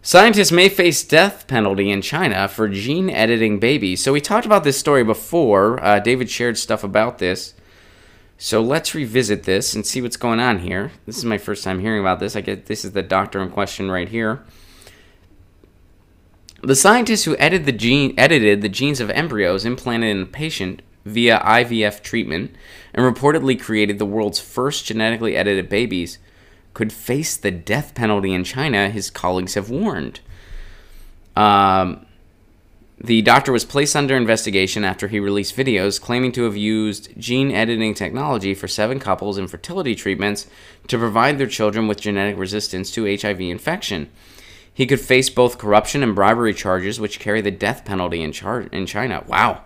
Scientists may face death penalty in China for gene editing babies. So we talked about this story before. David shared stuff about this. So let's revisit this and see what's going on here. This is my first time hearing about this. This is the doctor in question right here. The scientists who edited the genes of embryos implanted in a patient via IVF treatment and reportedly created the world's first genetically edited babies could face the death penalty in China, his colleagues have warned. The doctor was placed under investigation after he released videos claiming to have used gene editing technology for 7 couples in fertility treatments to provide their children with genetic resistance to HIV infection. He could face both corruption and bribery charges, which carry the death penalty in China. Wow.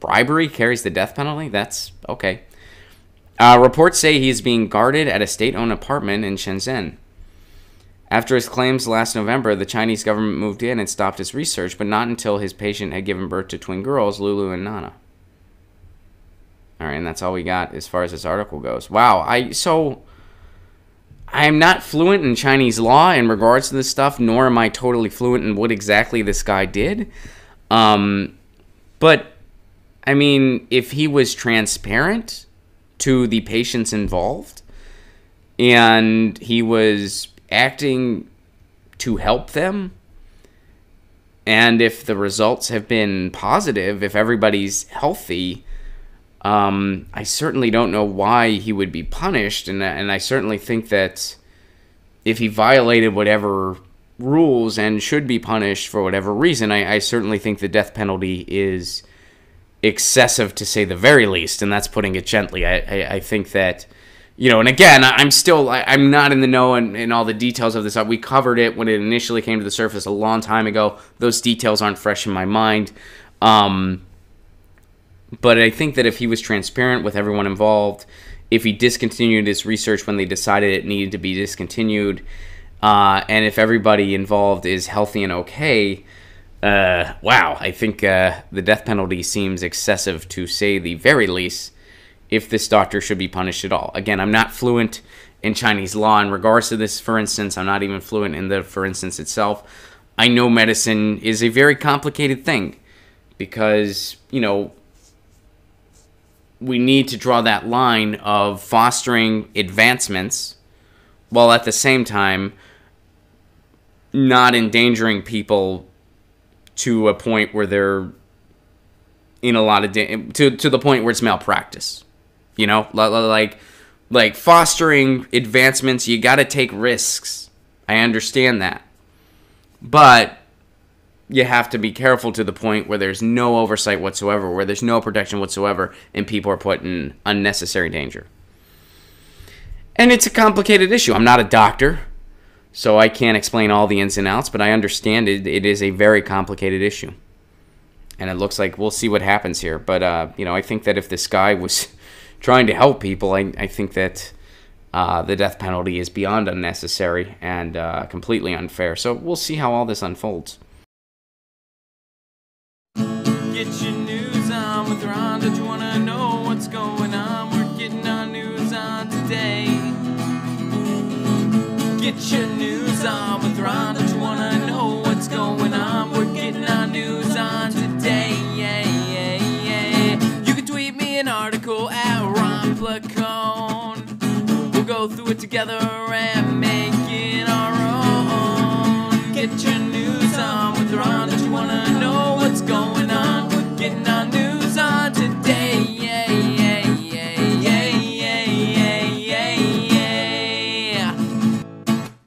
Bribery carries the death penalty? That's okay. Reports say he is being guarded at a state-owned apartment in Shenzhen. After his claims last November, the Chinese government moved in and stopped his research, but not until his patient had given birth to twin girls, Lulu and Nana. All right, and that's all we got as far as this article goes. Wow, I'm not fluent in Chinese law in regards to this stuff, nor am I totally fluent in what exactly this guy did. But, I mean, if he was transparent to the patients involved and he was acting to help them, and if the results have been positive, if everybody's healthy, I certainly don't know why he would be punished, and I certainly think that if he violated whatever rules and should be punished for whatever reason, I certainly think the death penalty is excessive, to say the very least, and that's putting it gently. I think that, and again, I'm not in the know in all the details of this. We covered it when it initially came to the surface a long time ago. Those details aren't fresh in my mind. But I think that if he was transparent with everyone involved, if he discontinued his research when they decided it needed to be discontinued, and if everybody involved is healthy and okay, wow, I think the death penalty seems excessive, to say the very least, if this doctor should be punished at all. Again, I'm not fluent in Chinese law in regards to this, for instance. I'm not even fluent in the for instance itself. I know medicine is a very complicated thing because, we need to draw that line of fostering advancements while at the same time not endangering people to a point where they're in a lot of to the point where it's malpractice. Like fostering advancements, you got to take risks. I understand that. But you have to be careful to the point where there's no oversight whatsoever, where there's no protection whatsoever, and people are put in unnecessary danger. And it's a complicated issue. I'm not a doctor, so I can't explain all the ins and outs, but I understand it is a very complicated issue. And it looks like we'll see what happens here. But, I think that if this guy was trying to help people, I think that the death penalty is beyond unnecessary and completely unfair. So we'll see how all this unfolds. Get your news on with Ron. Don't you want to know what's going on? We're getting our news on today. Get your news on with Ron. Don't you want to know what's going on? We're getting our news on today. You can tweet me an article at Ron Placone. We'll go through it together and